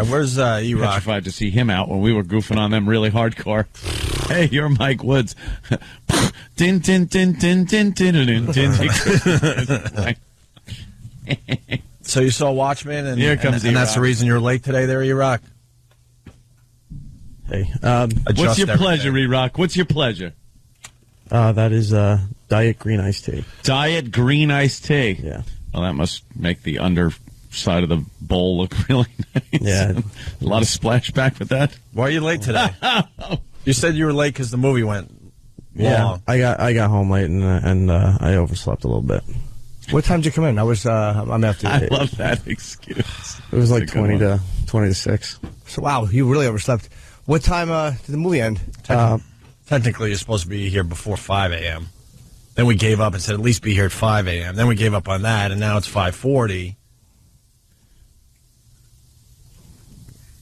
Where's E-Rock? Petrified to see him out when we were goofing on them really hardcore. Hey, you're Mike Woods. Din, din, din, din, din, din, din, din. So you saw Watchmen, and Here comes and that's the reason you're late today there, E-Rock? Hey, what's your pleasure, E-Rock? What's your pleasure? that is diet green iced tea. Diet green iced tea. Yeah. Well, that must make the underside of the bowl look really nice. Yeah. A lot of splashback with that. Why are you late today? You said you were late because the movie went long. Yeah, I got home late and I overslept a little bit. What time did you come in? I'm after. I love that excuse. It was like 20 to 6. So wow, you really overslept. What time did the movie end? Technically, you're supposed to be here before 5 a.m. Then we gave up and said at least be here at 5 a.m. Then we gave up on that, and now it's 5:40.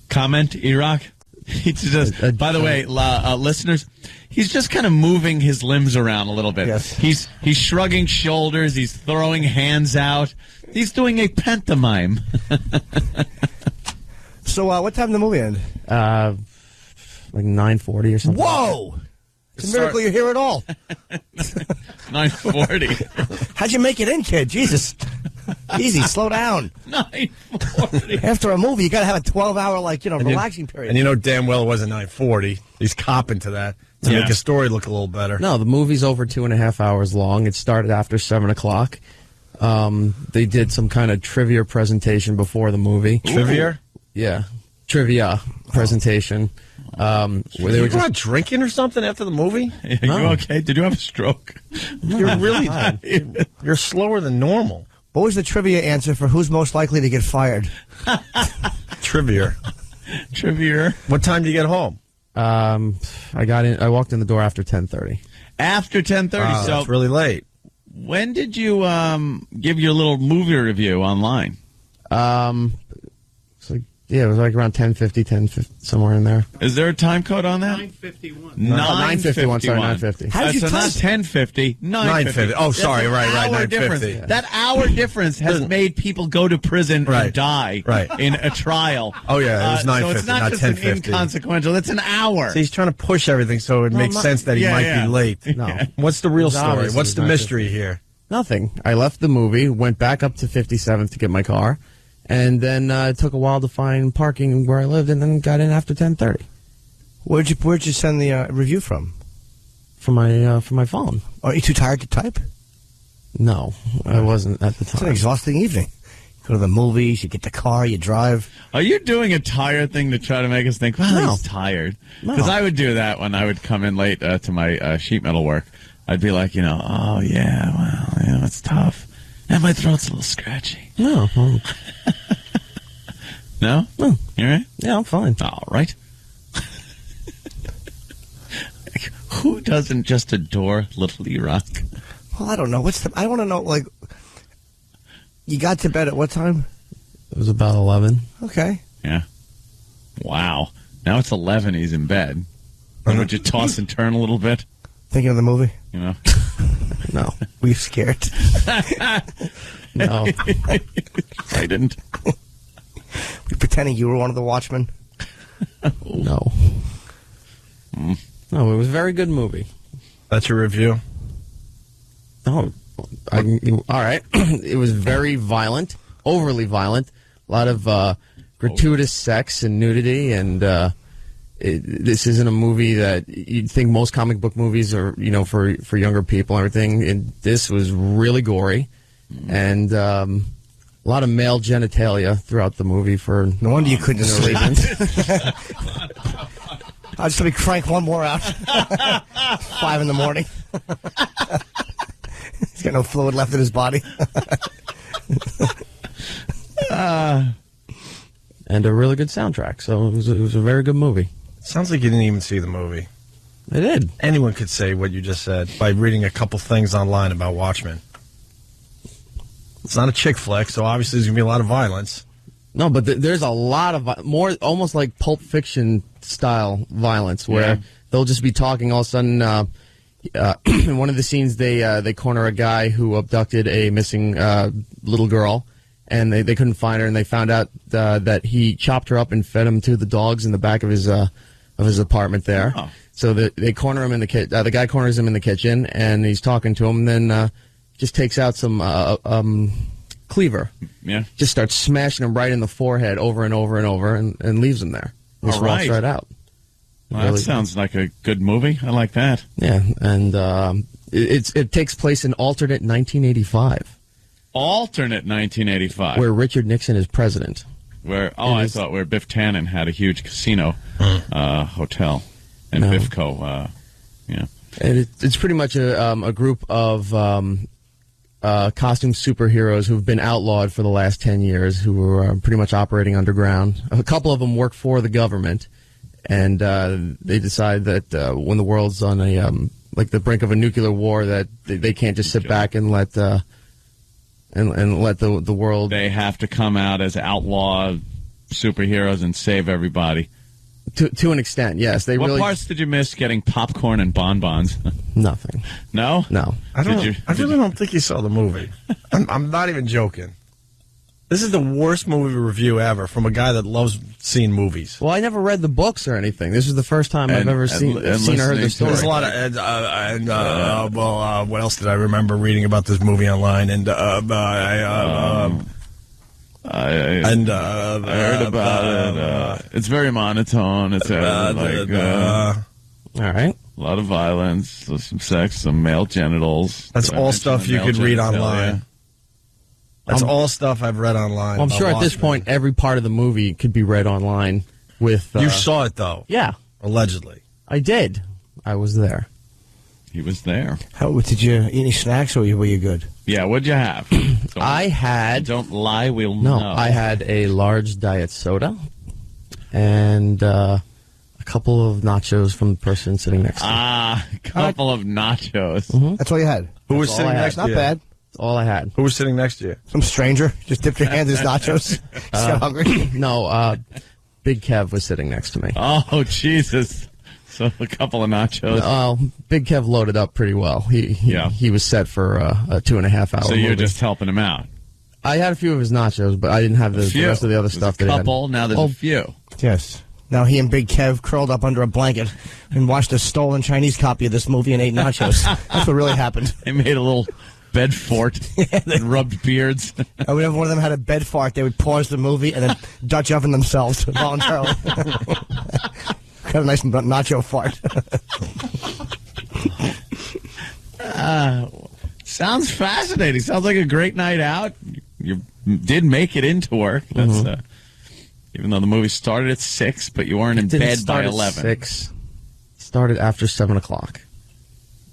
Comment, E-Rock? He's just, by the way, listeners, he's just kind of moving his limbs around a little bit. Yes. He's shrugging shoulders. He's throwing hands out. He's doing a pantomime. So what time did the movie end? Like 9:40 or something. Whoa! It's a miracle you're here at all. 9:40. How'd you make it in, kid? Jesus. Easy, slow down. 9:40. After a movie, you got to have a 12-hour, relaxing period. And you know damn well it wasn't 9:40. He's copping to that to make his story look a little better. No, the movie's over 2.5 hours long. It started after 7 o'clock. They did some kind of trivia presentation before the movie. Trivia? Yeah, trivia presentation. Where they were just drinking or something after the movie? Are you okay? Did you have a stroke? You're really you're slower than normal. What was the trivia answer for who's most likely to get fired? Trivia. What time did you get home? I walked in the door after 10:30. After 10:30. So that's really late. When did you give your little movie review online? Yeah, it was like around 10:50, somewhere in there. Is there a time code on that? 9:51. 9:51. Sorry, 9:50. How did you so not time? 10:50, 9:50. Oh, sorry, right, 9:50. 9:50. That hour difference has made people go to prison and die Right. in a trial. Oh, yeah, it was 9:50, so it's not just 10:50. an inconsequential. It's an hour. So he's trying to push everything so it makes sense that he might be late. No. What's the real story? Obviously What's the it's mystery here? Nothing. I left the movie, went back up to 57th to get my car, and then it took a while to find parking where I lived, and then got in after 10:30. Where'd you send the review from? From my phone. Are you too tired to type? No, I wasn't at the It's an time. exhausting evening. You go to the movies, you get the car, you drive. Are you doing a tired thing to try to make us think, well, No. he's tired? No. Because I would do that when I would come in late to my sheet metal work. I'd be like, oh, yeah, well, it's tough. And my throat's a little scratchy. No. No? No. You all right? Yeah, I'm fine. All right. Who doesn't just adore Little E-Rock? Well, I don't know. I want to know, you got to bed at what time? It was about 11. Okay. Yeah. Wow. Now it's 11. He's in bed. And would you toss and turn a little bit? Thinking of the movie? No. Were you scared? No. I didn't. Were you pretending you were one of the Watchmen? No. No, it was a very good movie. That's your review? Oh, all right. It was very violent, overly violent. A lot of gratuitous sex and nudity, and this isn't a movie that you'd think most comic book movies are, for younger people and everything. And this was really gory, and a lot of male genitalia throughout the movie. For no wonder you couldn't sleep. I'll just let me crank one more out. 5 in the morning. He's got no fluid left in his body. And a really good soundtrack. So it was a very good movie. Sounds like you didn't even see the movie. I did. Anyone could say what you just said by reading a couple things online about Watchmen. It's not a chick flick, so obviously there's going to be a lot of violence. No, but there's a lot of more, almost like Pulp Fiction style violence, where they'll just be talking. All of a sudden, in one of the scenes, they corner a guy who abducted a missing little girl, and they couldn't find her, and they found out that he chopped her up and fed him to the dogs in the back of his apartment there. Oh. So they corner him in the kitchen. The guy corners him in the kitchen, and he's talking to him. And then just takes out some cleaver. Yeah. Just starts smashing him right in the forehead over and over and over, and leaves him there. Just walks right out. Well, that sounds like a good movie. I like that. Yeah, and it takes place in alternate 1985. Alternate 1985. Where Richard Nixon is president. I thought where Biff Tannen had a huge casino hotel. And No. Biffco, yeah. And it's pretty much a group of costume superheroes who've been outlawed for the last 10 years, who are pretty much operating underground. A couple of them work for the government, and they decide that when the world's on the brink of a nuclear war, that they can't just sit back and let the world. They have to come out as outlaw superheroes and save everybody. To an extent, yes. What parts did you miss getting popcorn and bonbons? Nothing. No? No. I really don't think you saw the movie. I'm not even joking. This is the worst movie review ever from a guy that loves seeing movies. Well, I never read the books or anything. This is the first time I've ever seen or heard the story. There's a lot of what else did I remember reading about this movie online? And I heard about it. It's very monotone. It's all right. A lot of violence, some sex, some male genitals. That's all stuff you could read online. That's all stuff I've read online. Well, I'm sure at this point every part of the movie could be read online with... you saw it, though. Yeah. Allegedly. I did. I was there. He was there. Did you eat any snacks, or were you good? Yeah, what'd you have? I had... Don't lie, we'll know. I had a large diet soda and a couple of nachos from the person sitting next to me. A couple of nachos. Mm-hmm. That's all you had? Who was sitting next to you? Not bad. That's all I had. Who was sitting next to you? Some stranger. Just dipped your hand in his nachos. Just got hungry. No, Big Kev was sitting next to me. Oh, Jesus. So a couple of nachos. Big Kev loaded up pretty well. He was set for a 2.5 hour So you're movie. just helping him out. I had a few of his nachos, but I didn't have the rest of the other stuff. There's a couple, now there's a few. Yes. Now he and Big Kev curled up under a blanket and watched a stolen Chinese copy of this movie and ate nachos. That's what really happened. They made a little bed fort and rubbed beards. And whenever one of them had a bed fart, they would pause the movie and then Dutch oven themselves voluntarily. Got a nice nacho fart. Sounds fascinating. Sounds like a great night out. You did make it into work. That's even though the movie started at 6, but you weren't in bed by 11. 6. Started after 7 o'clock.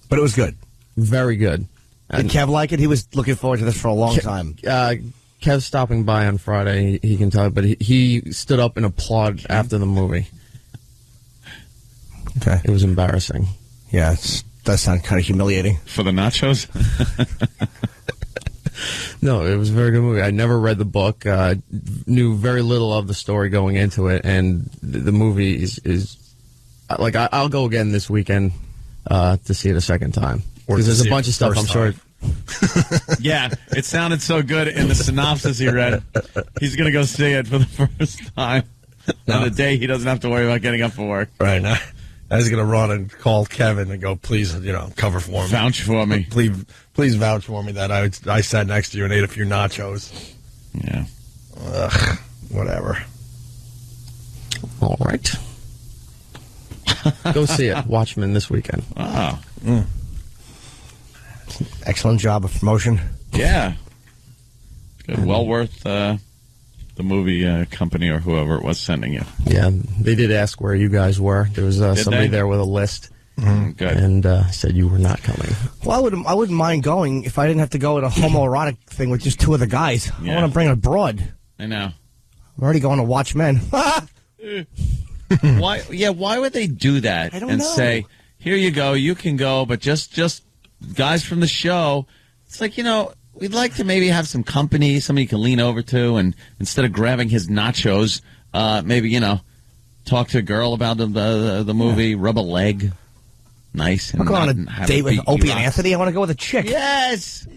But it was good. Very good. Did Kev like it? He was looking forward to this for a long time. Kev's stopping by on Friday. He can tell, but he stood up and applauded after the movie. Okay. It was embarrassing. Yeah, it does sound kind of humiliating. For the nachos? No, it was a very good movie. I never read the book, knew very little of the story going into it, and the movie is like, I'll go again this weekend to see it a second time. Because there's a bunch of stuff, I'm sure. Yeah, it sounded so good in the synopsis he read. He's going to go see it for the first time on the day he doesn't have to worry about getting up for work. Right. Now, I was going to run and call Kevin and go, please, cover for me. Vouch for me. Please vouch for me that I sat next to you and ate a few nachos. Yeah. Ugh, whatever. All right. Go see it. Watchmen this weekend. Wow. Excellent job of promotion. Yeah. Good. Well worth the movie company or whoever it was sending you. Yeah, they did ask where you guys were. There was somebody there with a list. Good. And said you were not coming. Well, I wouldn't mind going if I didn't have to go to a homoerotic thing with just two of the guys. Yeah. I want to bring a broad. I know. I'm already going to Watchmen. Why? Yeah. Why would they do that? I don't and know. say, "Here you go. You can go," but just guys from the show. It's like, we'd like to maybe have some company, somebody you can lean over to, and instead of grabbing his nachos, maybe talk to a girl about the movie, rub a leg. Nice. I'm going on a date with Opie and Anthony. I want to go with a chick. Yes.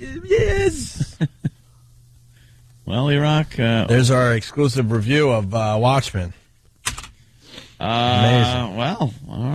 Well, Iraq. There's our exclusive review of Watchmen. Amazing. Well, all